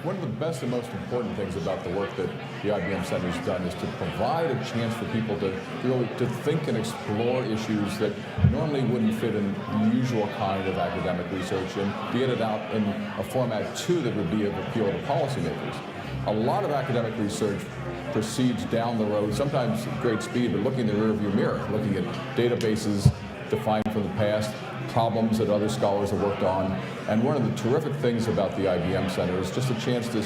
One of the best and most important things about the work that the IBM Center has done is to provide a chance for people to really think and explore issues that normally wouldn't fit in the usual kind of academic research, and to get it out in a format too that would be of appeal to policymakers. A lot of academic research proceeds down the road, sometimes at great speed, but looking in the rearview mirror, looking at databases defined from the past, problems that other scholars have worked on. And one of the terrific things about the IBM Center is just a chance to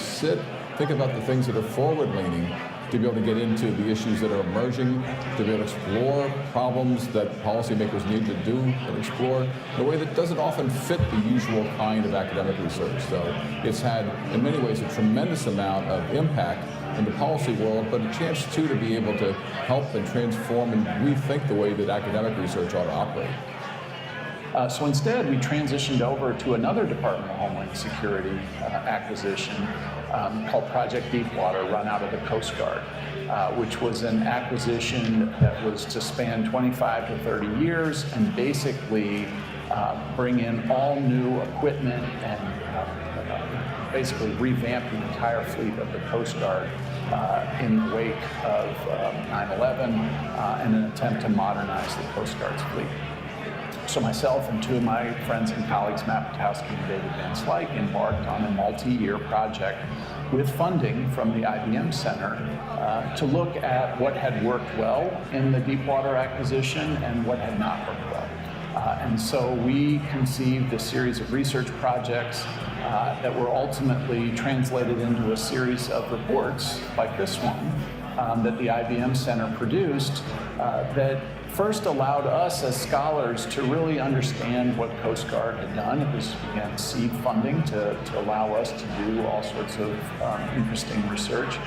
think about the things that are forward-leaning, to be able to get into the issues that are emerging, to be able to explore problems that policymakers need to do and explore in a way that doesn't often fit the usual kind of academic research. So it's had, in many ways, a tremendous amount of impact in the policy world, but a chance, too, to be able to help and transform and rethink the way that academic research ought to operate. So instead, we transitioned over to another Department of Homeland Security acquisition called Project Deepwater, run out of the Coast Guard, which was an acquisition that was to span 25 to 30 years and basically bring in all new equipment and basically revamp the entire fleet of the Coast Guard in the wake of 9/11 and an attempt to modernize the Coast Guard's fleet. So myself and two of my friends and colleagues, Matt Patowski and David Van Slyke, embarked on a multi-year project with funding from the IBM Center to look at what had worked well in the Deepwater acquisition and what had not worked well. And so we conceived a series of research projects that were ultimately translated into a series of reports like this one that the IBM Center produced that first allowed us as scholars to really understand what Coast Guard had done. It was, again, seed funding to allow us to do all sorts of interesting research.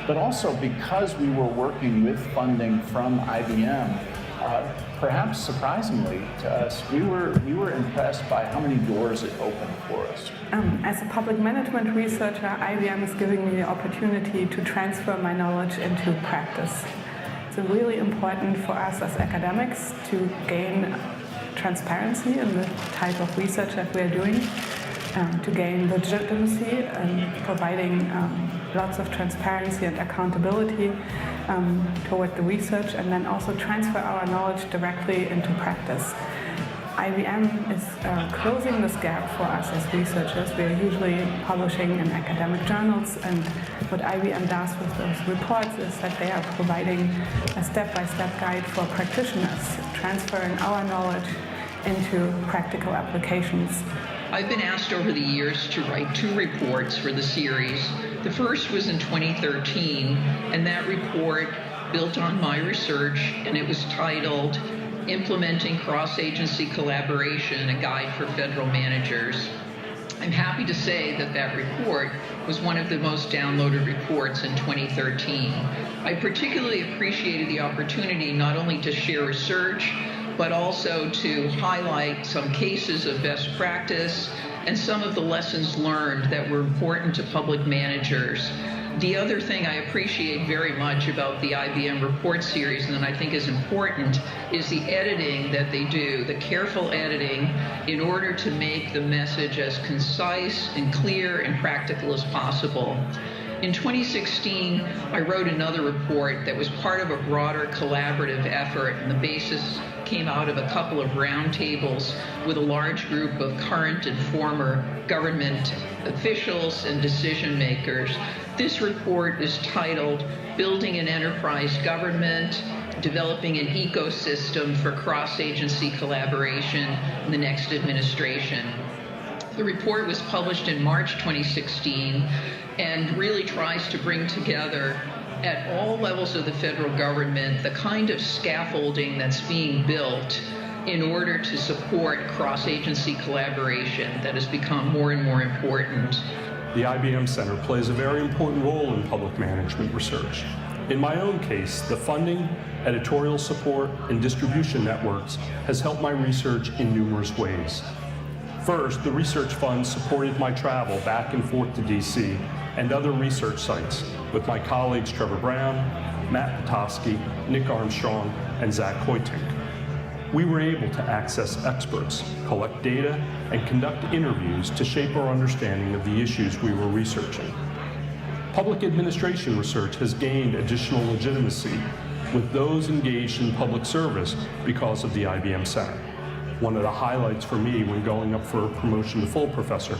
But also because we were working with funding from IBM, perhaps surprisingly to us, we were impressed by how many doors it opened for us. As a public management researcher, IBM is giving me the opportunity to transfer my knowledge into practice. It's really important for us as academics to gain transparency in the type of research that we're doing, to gain legitimacy and providing lots of transparency and accountability toward the research, and then also transfer our knowledge directly into practice. IBM is closing this gap for us as researchers. We're usually publishing in academic journals, and what IBM does with those reports is that they are providing a step-by-step guide for practitioners, transferring our knowledge into practical applications. I've been asked over the years to write 2 reports for the series. The first was in 2013, and that report built on my research, and it was titled Implementing Cross-Agency Collaboration, a Guide for Federal Managers. I'm happy to say that that report was one of the most downloaded reports in 2013. I particularly appreciated the opportunity not only to share research, but also to highlight some cases of best practice and some of the lessons learned that were important to public managers. The other thing I appreciate very much about the IBM report series, and that I think is important, is the editing that they do, the careful editing in order to make the message as concise and clear and practical as possible. In 2016, I wrote another report that was part of a broader collaborative effort, and the basis came out of a couple of roundtables with a large group of current and former government officials and decision makers. This report is titled Building an Enterprise Government, Developing an Ecosystem for Cross-Agency Collaboration in the Next Administration. The report was published in March 2016 and really tries to bring together at all levels of the federal government the kind of scaffolding that's being built in order to support cross-agency collaboration that has become more and more important. The IBM Center plays a very important role in public management research. In my own case, the funding, editorial support, and distribution networks has helped my research in numerous ways. First, the research fund supported my travel back and forth to DC and other research sites with my colleagues Trevor Brown, Matt Patowski, Nick Armstrong, and Zach Hoytink. we were able to access experts, collect data, and conduct interviews to shape our understanding of the issues we were researching. Public administration research has gained additional legitimacy with those engaged in public service because of the IBM Center. One of the highlights for me when going up for a promotion to full professor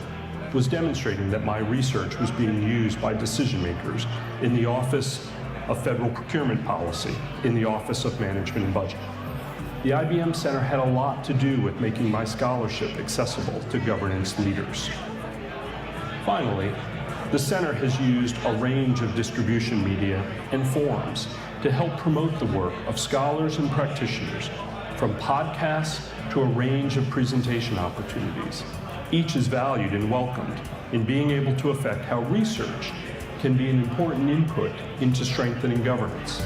was demonstrating that my research was being used by decision makers in the Office of Federal Procurement Policy, in the Office of Management and Budget. The IBM Center had a lot to do with making my scholarship accessible to governance leaders. Finally, the Center has used a range of distribution media and forums to help promote the work of scholars and practitioners, from podcasts to a range of presentation opportunities. Each is valued and welcomed in being able to affect how research can be an important input into strengthening governance.